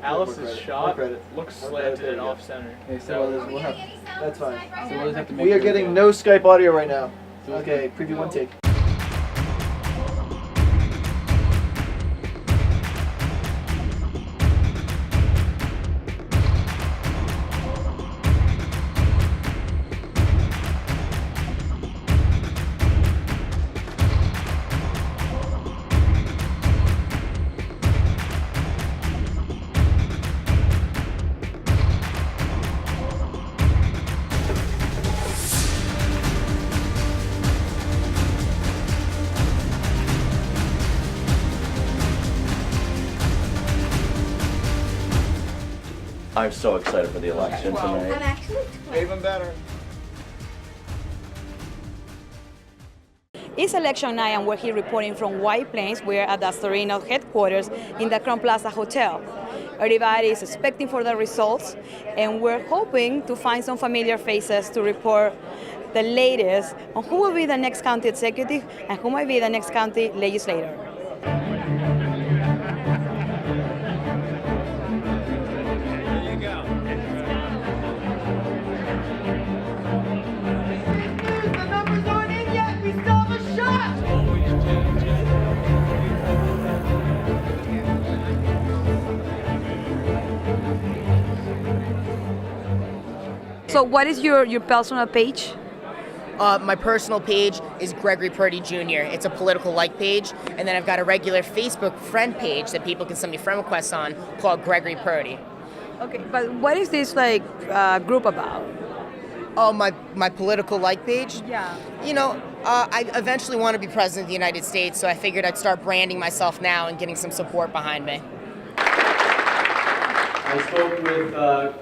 Alice's shot looks slanted and off center. Okay, so we'll have. That's fine. So we'll just have to make We are sure getting no Skype audio right now. Okay, preview one take. I'm so excited for the election tonight. I'm actually 12. Even better. It's election night and we're here reporting from White Plains. We're at the Sereno headquarters in the Crown Plaza Hotel. Everybody is expecting for the results and we're hoping to find some familiar faces to report the latest on who will be the next county executive and who might be the next county legislator. So what is your personal page? My personal page is Gregory Purdy Jr. It's a political like page, and then I've got a regular Facebook friend page that people can send me friend requests on called Gregory Purdy. Okay, but what is this group about? Oh, my political like page? Yeah. You know, I eventually want to be president of the United States, so I figured I'd start branding myself now and getting some support behind me. I spoke with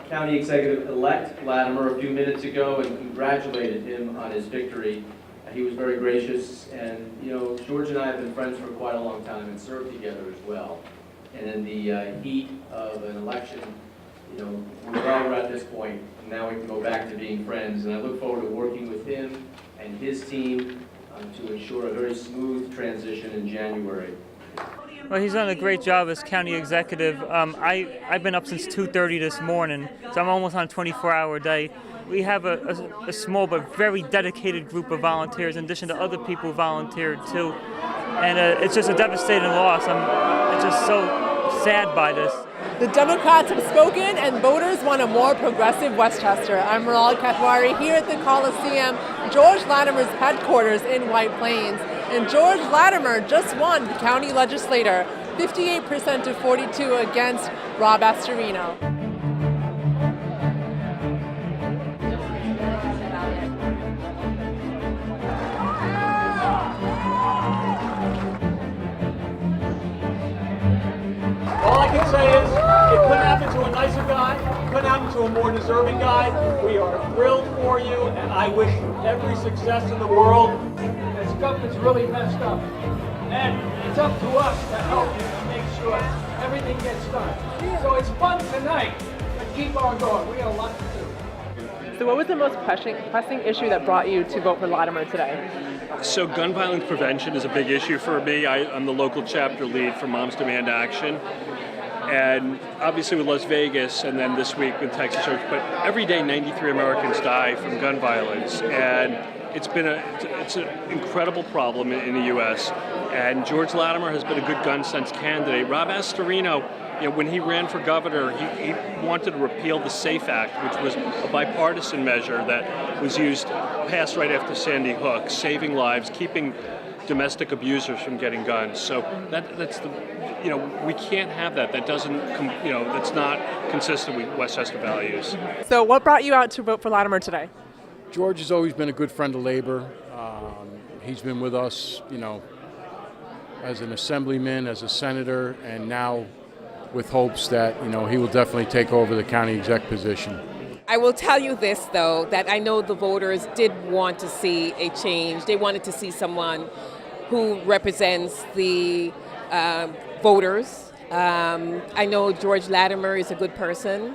County Executive-elect Latimer a few minutes ago and congratulated him on his victory. He was very gracious, and you know, George and I have been friends for quite a long time and served together as well. And in the heat of an election, you know, we're at this point, and now we can go back to being friends. And I look forward to working with him and his team to ensure a very smooth transition in January. Well, he's done a great job as county executive. I've been up since 2:30 this morning, so I'm almost on a 24-hour day. We have a small but very dedicated group of volunteers in addition to other people who volunteered too. And it's just a devastating loss. I'm just so sad by this. The Democrats have spoken and voters want a more progressive Westchester. I'm Maral Katwari here at the Coliseum, George Latimer's headquarters in White Plains. And George Latimer just won the county legislator, 58% to 42 against Rob Astorino. All I can say is, it couldn't happen to a nicer guy, it couldn't happen to a more deserving guy. We are thrilled for you, and I wish you every success in the world. This government's really messed up, and it's up to us to help you and make sure everything gets done. So it's fun tonight, but keep on going. We got a lot to do. So what was the most pressing issue that brought you to vote for Latimer today? So gun violence prevention is a big issue for me. I'm the local chapter lead for Moms Demand Action. And obviously with Las Vegas and then this week with Texas Church, but every day 93 Americans die from gun violence. And it's an incredible problem in the U.S. And George Latimer has been a good gun sense candidate. Rob Astorino, you know, when he ran for governor, he wanted to repeal the SAFE Act, which was a bipartisan measure that was passed right after Sandy Hook, saving lives, keeping domestic abusers from getting guns. So that's the, you know, we can't have that. That doesn't, you know, that's not consistent with Westchester values. So what brought you out to vote for Latimer today? George has always been a good friend of labor. He's been with us, you know, as an assemblyman, as a senator, and now with hopes that, you know, he will definitely take over the county exec position. I will tell you this, though, that I know the voters did want to see a change. They wanted to see someone who represents the voters. I know George Latimer is a good person.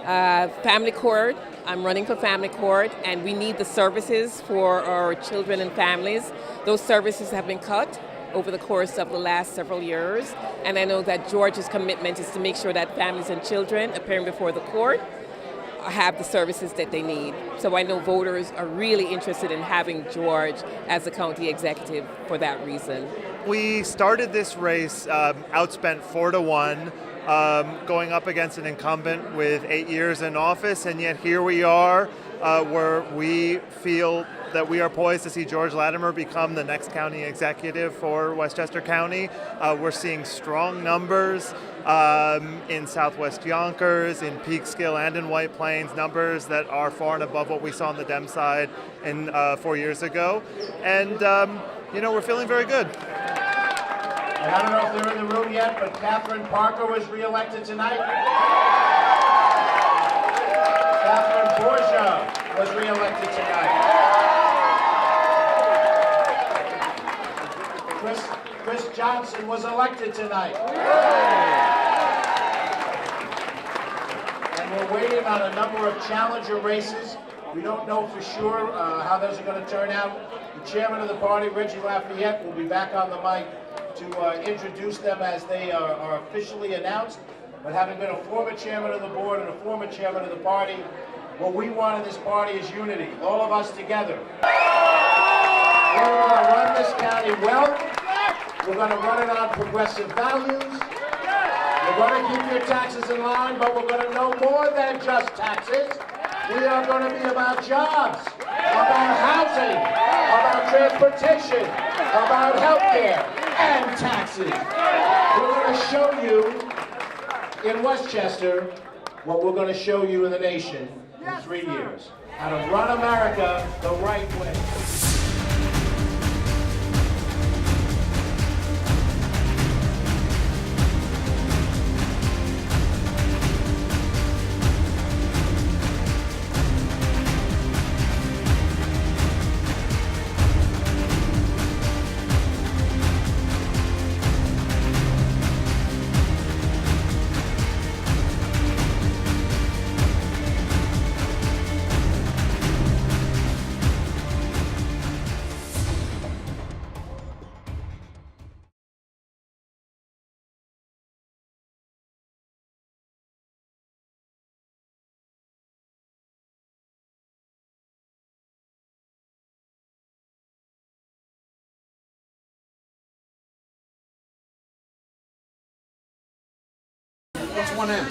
Family court, I'm running for family court, and we need the services for our children and families. Those services have been cut, over the course of the last several years. And I know that George's commitment is to make sure that families and children appearing before the court have the services that they need. So I know voters are really interested in having George as a county executive for that reason. We started this race outspent 4-1, going up against an incumbent with 8 years in office, and yet here we are where we feel that we are poised to see George Latimer become the next county executive for Westchester County. We're seeing strong numbers in Southwest Yonkers, in Peekskill, and in White Plains, numbers that are far and above what we saw on the Dem side 4 years ago. And, we're feeling very good. And I don't know if they're in the room yet, but Catherine Parker was reelected tonight. Catherine Borgia was reelected tonight. Chris Johnson was elected tonight. And we're waiting on a number of challenger races. We don't know for sure how those are going to turn out. The chairman of the party, Reggie Lafayette, will be back on the mic to introduce them as they are officially announced. But having been a former chairman of the board and a former chairman of the party, what we want in this party is unity, all of us together. We're going to run this county well. We're going to run it on progressive values. We're going to keep your taxes in line, but we're going to know more than just taxes. We are going to be about jobs, about housing, about transportation, about healthcare, and taxes. We're going to show you in Westchester what we're going to show you in the nation in 3 years. How to run America the right way. What's 1M?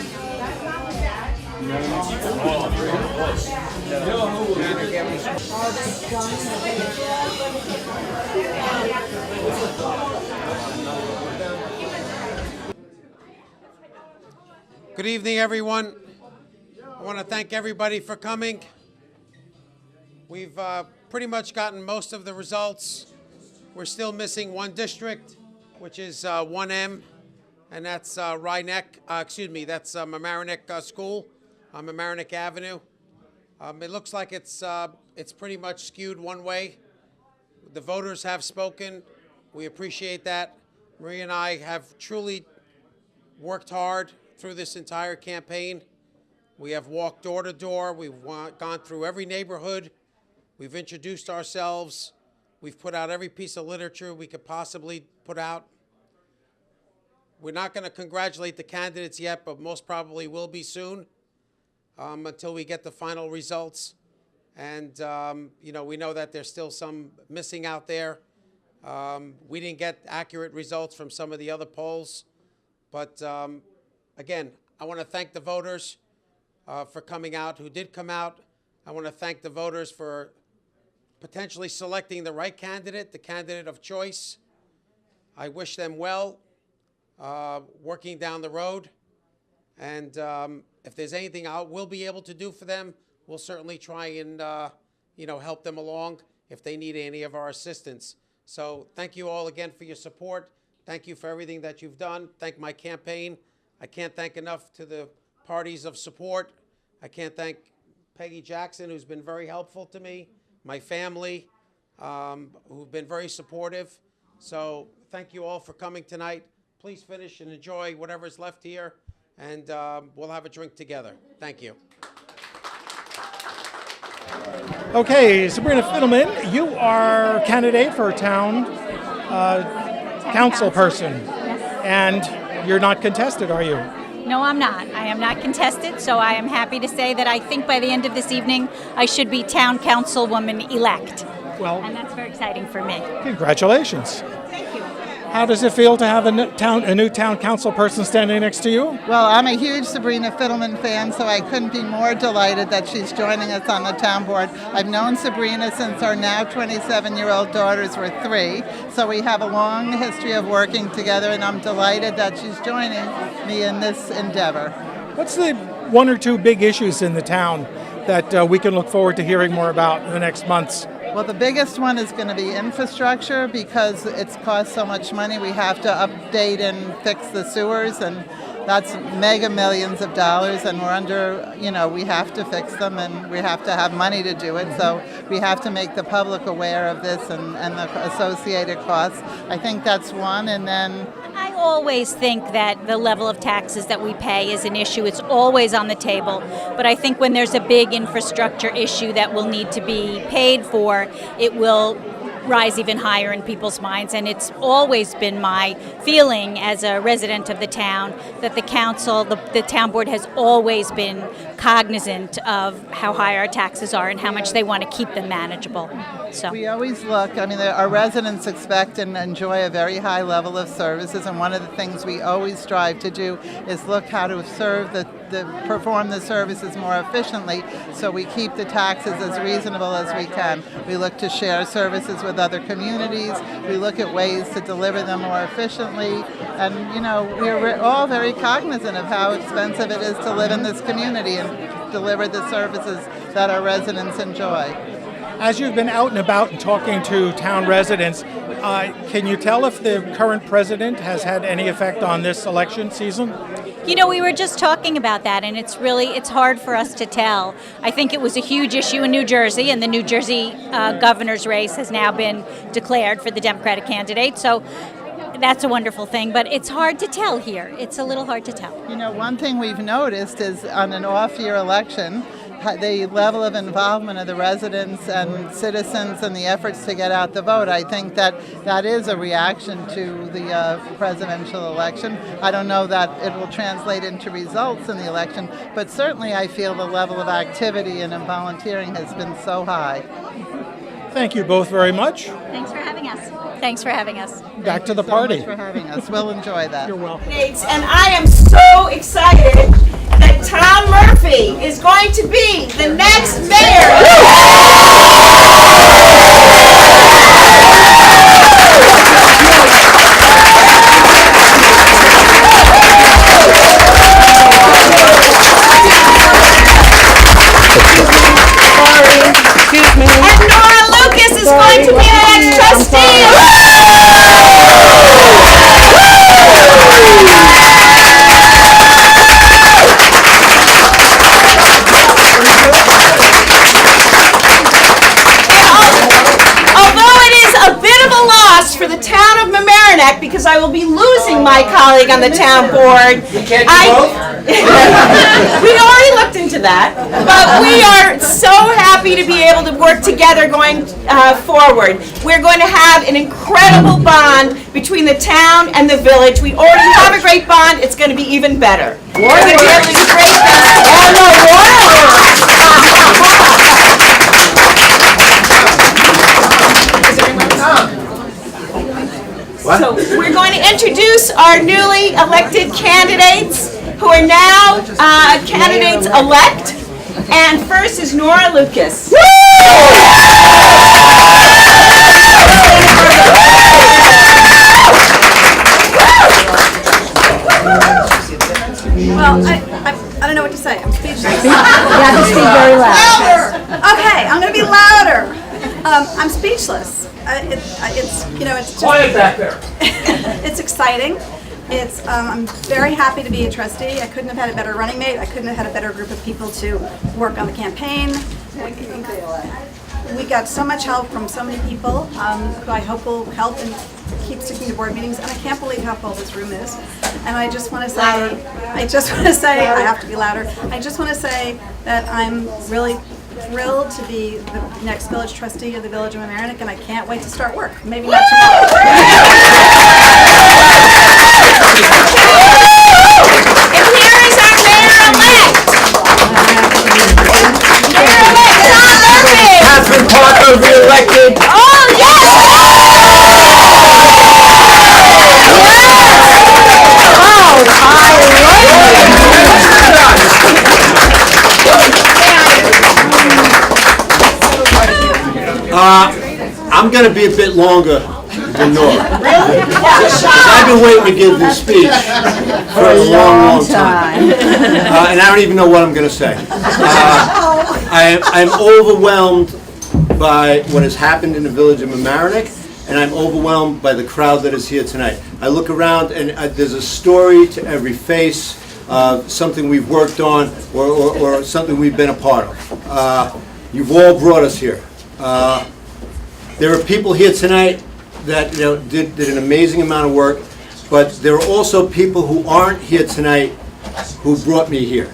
Good evening, everyone. I want to thank everybody for coming. We've pretty much gotten most of the results. We're still missing one district, which is 1M. And that's that's Mamaroneck School on Mamaroneck Avenue. It looks like it's pretty much skewed one way. The voters have spoken. We appreciate that. Maria and I have truly worked hard through this entire campaign. We have walked door to door. We've gone through every neighborhood. We've introduced ourselves. We've put out every piece of literature we could possibly put out. We're not going to congratulate the candidates yet, but most probably will be soon until we get the final results. And, we know that there's still some missing out there. We didn't get accurate results from some of the other polls. But, again, I want to thank the voters for coming out, who did come out. I want to thank the voters for potentially selecting the right candidate, the candidate of choice. I wish them well. Working down the road, and if there's anything we'll be able to do for them, we'll certainly try and help them along if they need any of our assistance. So thank you all again for your support. Thank you for everything that you've done. Thank my campaign. I can't thank enough to the parties of support. I can't thank Peggy Jackson, who's been very helpful to me, my family, who've been very supportive. So thank you all for coming tonight. Please finish and enjoy whatever's left here, and we'll have a drink together. Thank you. Okay, Sabrina Fiddleman, you are candidate for town council person. And you're not contested, are you? No, I'm not. I am not contested, so I am happy to say that I think by the end of this evening, I should be town councilwoman-elect. Well, and that's very exciting for me. Congratulations. Thank you. How does it feel to have a new town council person standing next to you? Well, I'm a huge Sabrina Fiddleman fan, so I couldn't be more delighted that she's joining us on the town board. I've known Sabrina since our now 27-year-old daughters were 3, so we have a long history of working together, and I'm delighted that she's joining me in this endeavor. What's the 1 or 2 big issues in the town that we can look forward to hearing more about in the next months? Well, the biggest one is going to be infrastructure because it's cost so much money. We have to update and fix the sewers, and that's mega millions of dollars, and we're under, we have to fix them, and we have to have money to do it. So we have to make the public aware of this and the associated costs. I think that's one, and then I always think that the level of taxes that we pay is an issue. It's always on the table. But I think when there's a big infrastructure issue that will need to be paid for, it will rise even higher in people's minds. And it's always been my feeling as a resident of the town that the council, the town board has always been cognizant of how high our taxes are and how much they want to keep them manageable. So we always look, our residents expect and enjoy a very high level of services, and one of the things we always strive to do is look how to perform the services more efficiently, so we keep the taxes as reasonable as we can. We look to share services with other communities. We look at ways to deliver them more efficiently, and we're all very cognizant of how expensive it is to live in this community and deliver the services that our residents enjoy. As you've been out and about and talking to town residents, can you tell if the current president has had any effect on this election season? We were just talking about that, and it's hard for us to tell. I think it was a huge issue in New Jersey, and the New Jersey governor's race has now been declared for the Democratic candidate. So that's a wonderful thing, but it's hard to tell here. It's a little hard to tell. One thing we've noticed is on an off-year election, the level of involvement of the residents and citizens and the efforts to get out the vote. I think that is a reaction to the presidential election. I don't know that it will translate into results in the election, but certainly I feel the level of activity and volunteering has been so high. Thank you both very much. Thanks for having us. Thanks for having us. Back to the party. Thank you so much for having us. We'll enjoy that. You're welcome. And I am so excited that Tom Murphy is going to be the next mayor. Excuse me. And Nora Lucas is going to be the next trustee. For the town of Mamaroneck, because I will be losing my colleague on the town board. You can't do both? We already looked into that, but we are so happy to be able to work together going forward. We're going to have an incredible bond between the town and the village. We already have a great bond. It's going to be even better. We're going to be able to do great So we're going to introduce our newly elected candidates who are now candidates-elect. And first is Nora Lucas. Well, I don't know what to say. I'm speechless. You have to speak very loud. Okay, I'm going to be louder. I'm speechless. It's just Quiet back there. It's exciting. I'm very happy to be a trustee. I couldn't have had a better running mate. I couldn't have had a better group of people to work on the campaign. We got so much help from so many people who I hope will help and keep sticking to board meetings. And I can't believe how full this room is. And I just want to say, I have to be louder. I just want to say that I'm really thrilled to be the next village trustee of the Village of Mamaroneck, and I can't wait to start work. Maybe not tomorrow. going to be a bit longer than Nora. Really? I've been waiting to give this speech for a long time. And I don't even know what I'm going to say. I'm overwhelmed by what has happened in the village of Mamaroneck, and I'm overwhelmed by the crowd that is here tonight. I look around, and there's a story to every face, something we've worked on or something we've been a part of. You've all brought us here. There are people here tonight that did an amazing amount of work, but there are also people who aren't here tonight who brought me here.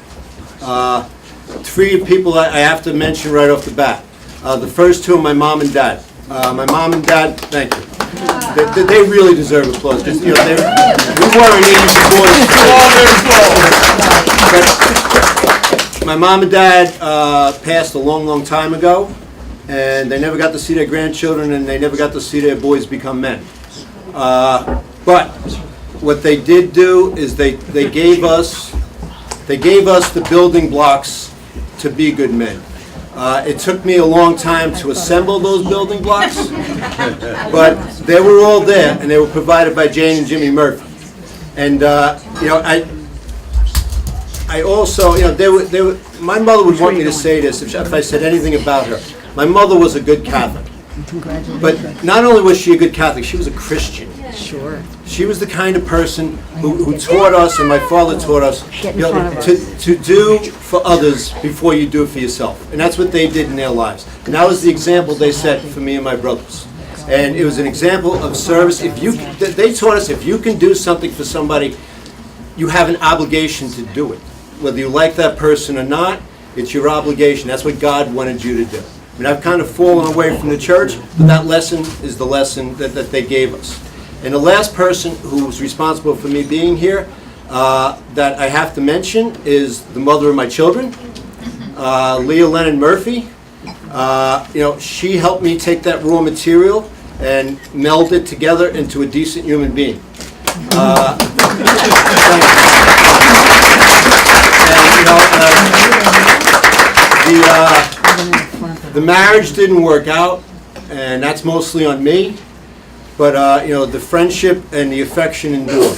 3 people I have to mention right off the bat. The first 2 are my mom and dad. My mom and dad, thank you. They really deserve applause because we weren't easy boys. But my mom and dad passed a long time ago, and they never got to see their grandchildren, and they never got to see their boys become men. But what they did do is they gave us the building blocks to be good men. It took me a long time to assemble those building blocks, but they were all there, and they were provided by Jane and Jimmy Murphy. And I also, my mother would want me to say this if I said anything about her. My mother was a good Catholic. But not only was she a good Catholic, she was a Christian. Sure. She was the kind of person who taught us, and my father taught us, to do for others before you do it for yourself. And that's what they did in their lives. And that was the example they set for me and my brothers. And it was an example of service. They taught us if you can do something for somebody, you have an obligation to do it. Whether you like that person or not, it's your obligation. That's what God wanted you to do. I mean, I've kind of fallen away from the church, but that lesson is the lesson that they gave us. And the last person who was responsible for me being here that I have to mention is the mother of my children, Leah Lennon Murphy. She helped me take that raw material and meld it together into a decent human being. The marriage didn't work out, and that's mostly on me. But the friendship and the affection endure.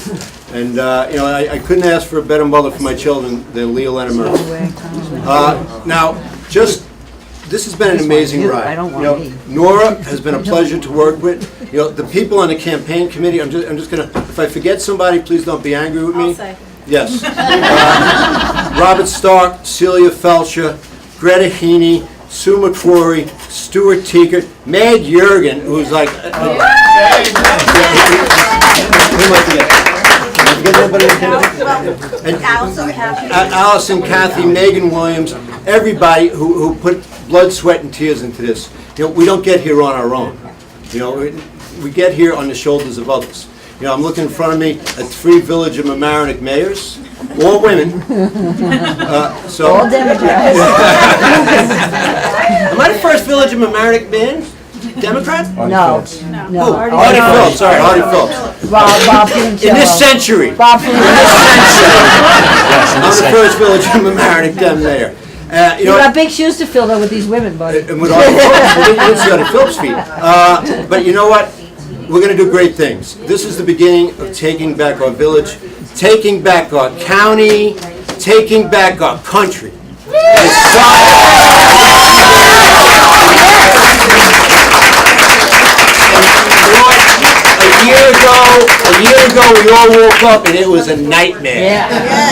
And I couldn't ask for a better mother for my children than Leah Lennon Murphy. Now, this has been an amazing ride. Nora has been a pleasure to work with. The people on the campaign committee. I'm just gonna. If I forget somebody, please don't be angry with me. I'll say. Yes. Robert Stark, Celia Felcher, Greta Heaney, Sue McCrory, Stuart Teekert, Meg Jurgen, who's like... Allison, Kathy, Megan Williams, everybody who put blood, sweat, and tears into this. We don't get here on our own. We get here on the shoulders of others. I'm looking in front of me at 3 Village of Mamaroneck mayors, all women. All Democrats. Am I the first Village of Mamaroneck man? Democrat? No. Oh, Artie Phillips. Sorry, Artie Phillips. Bob in this century. Bob I'm the first Village of Mamaroneck Dem mayor. You got big shoes to fill though with these women, buddy. And with Artie Phillips, we didn't see Artie Phillips' feet. But you know what? We're going to do great things. This is the beginning of taking back our village, taking back our county, taking back our country. A year ago, we all woke up and it was a nightmare.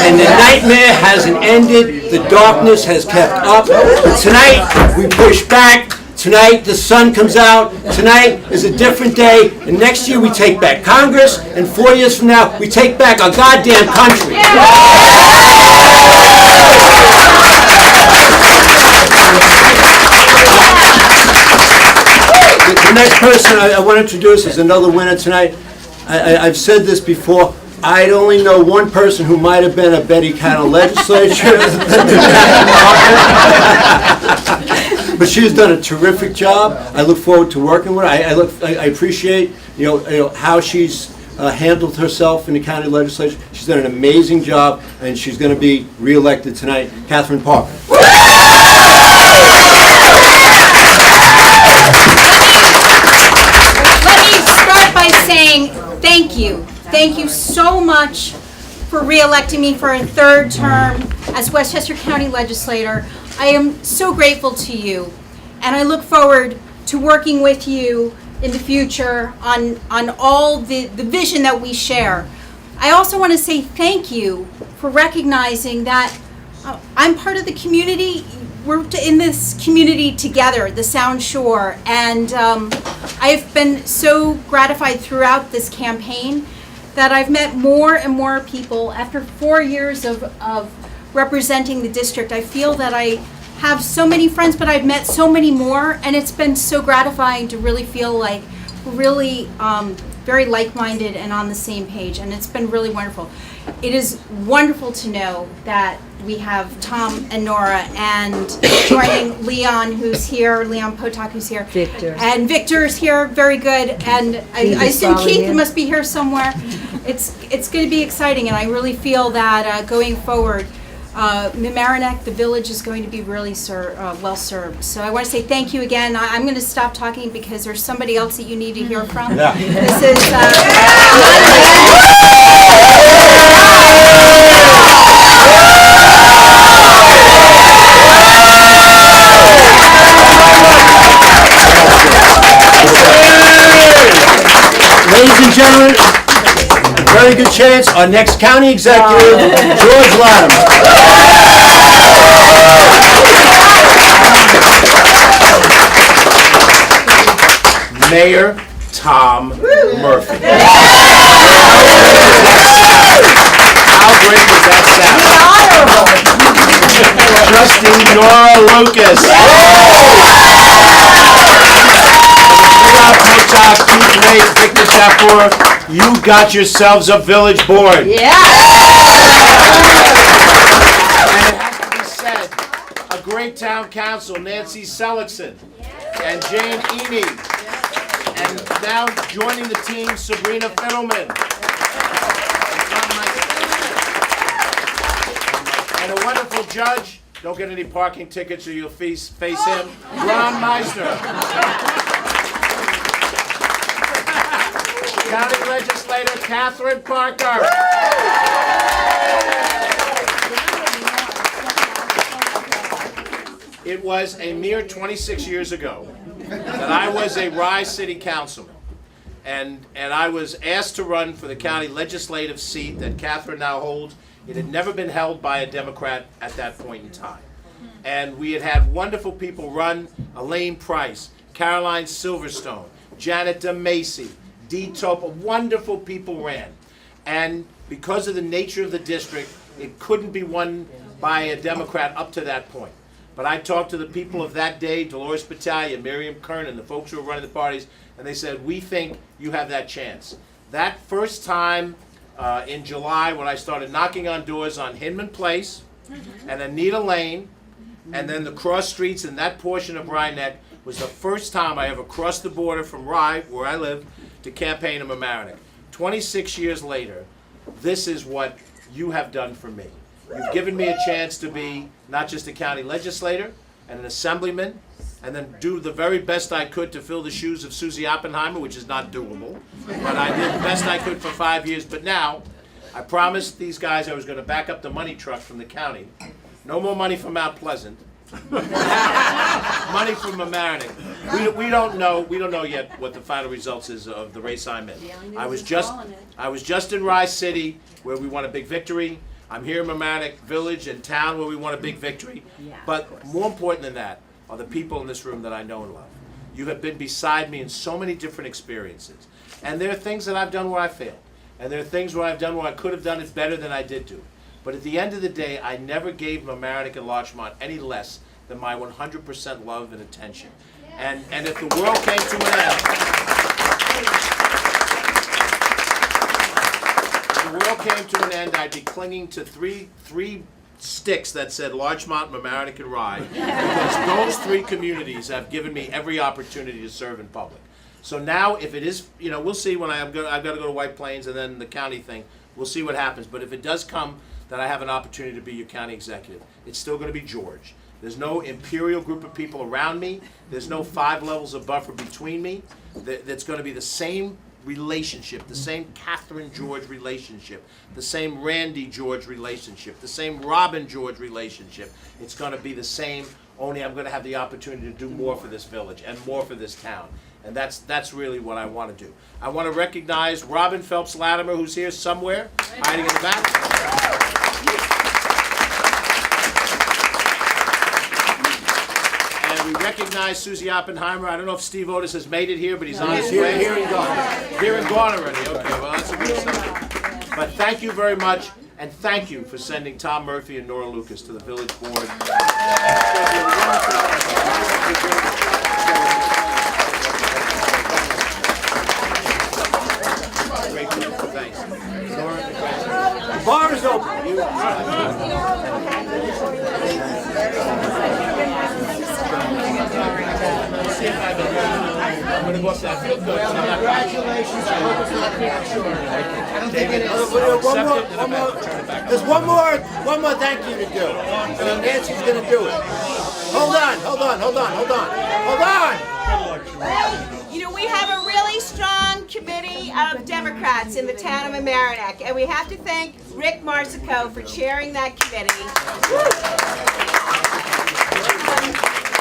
And the nightmare hasn't ended. The darkness has kept up. But tonight, we push back. Tonight, the sun comes out. Tonight is a different day. And next year, we take back Congress. And 4 years from now, we take back our goddamn country. The next person I want to introduce is another winner tonight. I've said this before. I only know one person who might have been a Betty County legislature. But she's done a terrific job. I look forward to working with her. I appreciate how she's handled herself in the county legislature. She's done an amazing job, and she's going to be reelected tonight. Catherine Parker. Thank you. Thank you so much for re-electing me for a third term as Westchester County Legislator. I am so grateful to you, and I look forward to working with you in the future on all the vision that we share. I also want to say thank you for recognizing that I'm part of the community. We're in this community together, the Sound Shore, and I've been so gratified throughout this campaign that I've met more and more people. After 4 years of representing the district, I feel that I have so many friends, but I've met so many more, and it's been so gratifying to really feel like we're really very like-minded and on the same page, and it's been really wonderful. It is wonderful to know that we have Tom and Nora, and joining Leon, who's here, Leon Potok, who's here. Victor. And Victor's here, very good, and I assume Keith must be here somewhere. It's going to be exciting, and I really feel that going forward, Mamaroneck, the village, is going to be really well served. So I want to say thank you again. I'm going to stop talking because there's somebody else that you need to hear from. Yeah. This is Ladies and gentlemen, very good chance, our next county executive, George Latimer. Mayor Tom Murphy. How great does that sound? Trustee Nora Lucas. Victor Shapur, you got yourselves a village board. Yeah. And it has to be said, a great town council, Nancy Seligson and Jane Eny, and now joining the team, Sabrina Fiddleman. And a wonderful judge, don't get any parking tickets or you'll face him, Ron Meisner. County Legislator Catherine Parker. It was a mere 26 years ago that I was a Rise City Councilman, and I was asked to run for the county legislative seat that Catherine now holds. It had never been held by a Democrat at that point in time. And we had wonderful people run: Elaine Price, Caroline Silverstone, Janet DeMacy, Dee Tope, wonderful people ran. And because of the nature of the district, it couldn't be won by a Democrat up to that point. But I talked to the people of that day, Dolores Battaglia, Miriam Kernan, the folks who were running the parties, and they said, we think you have that chance. That first time in July, when I started knocking on doors on Hinman Place and Anita Lane, and then the cross streets in that portion of Rhinebeck, was the first time I ever crossed the border from Rye, where I live, to campaign in Mamaroneck. 26 years later, this is what you have done for me. You've given me a chance to be not just a county legislator and an assemblyman, and then do the very best I could to fill the shoes of Susie Oppenheimer, which is not doable, but I did the best I could for 5 years. But now, I promised these guys I was going to back up the money truck from the county. No more money from Mount Pleasant. Money from Mamaroneck. We don't know yet what the final results is of the race I'm in. I was just in Rise City, where we won a big victory. I'm here in Mamaroneck Village and Town, where we won a big victory. But more important than that are the people in this room that I know and love. You have been beside me in so many different experiences. And there are things that I've done where I failed. And there are things where I've done where I could have done it better than I did do. But at the end of the day, I never gave Mamaroneck and Larchmont any less than my 100% love and attention. And if the world came to an end, I'd be clinging to three sticks that said Larchmont, Mamaroneck, and Rye, because those three communities have given me every opportunity to serve in public. So now, if it is, we'll see when I've got to go to White Plains and then the county thing. We'll see what happens. But if it does come that I have an opportunity to be your county executive, it's still going to be George. There's no imperial group of people around me. There's no 5 levels of buffer between me. That's going to be the same relationship, the same Catherine George relationship, the same Randy George relationship, the same Robin George relationship. It's going to be the same, only I'm going to have the opportunity to do more for this village and more for this town. And that's really what I want to do. I want to recognize Robin Phelps Latimer, who's here somewhere, hiding in the back. We recognize Susie Oppenheimer. I don't know if Steve Otis has made it here, but he's on his way. Here and gone. Here and gone already. Okay, well, that's a good sign. But thank you very much, and thank you for sending Tom Murphy and Nora Lucas to the village board. Great job. Thanks. The bar is open. I'm going to go up there. I feel good. Congratulations. I hope it's not premature. I don't think it is. There's one more thank you to do. And Nancy's going to do it. Hold on. You know, we have a really strong committee of Democrats in the town of Mamaroneck, and we have to thank Rick Marsico for chairing that committee.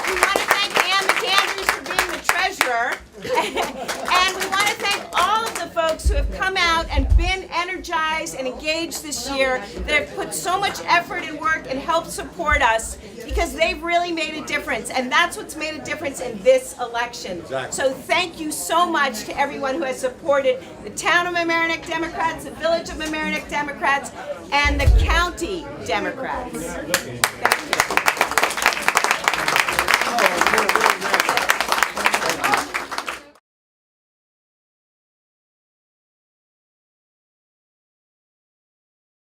We want to thank Ann McAndrews for being the treasurer, and we want to thank all of the folks who have come out and been energized and engaged this year, that have put so much effort and work and helped support us, because they've really made a difference, and that's what's made a difference in this election. Exactly. So thank you so much to everyone who has supported the town of Mamaroneck Democrats, the village of Mamaroneck Democrats, and the county Democrats. Thank you.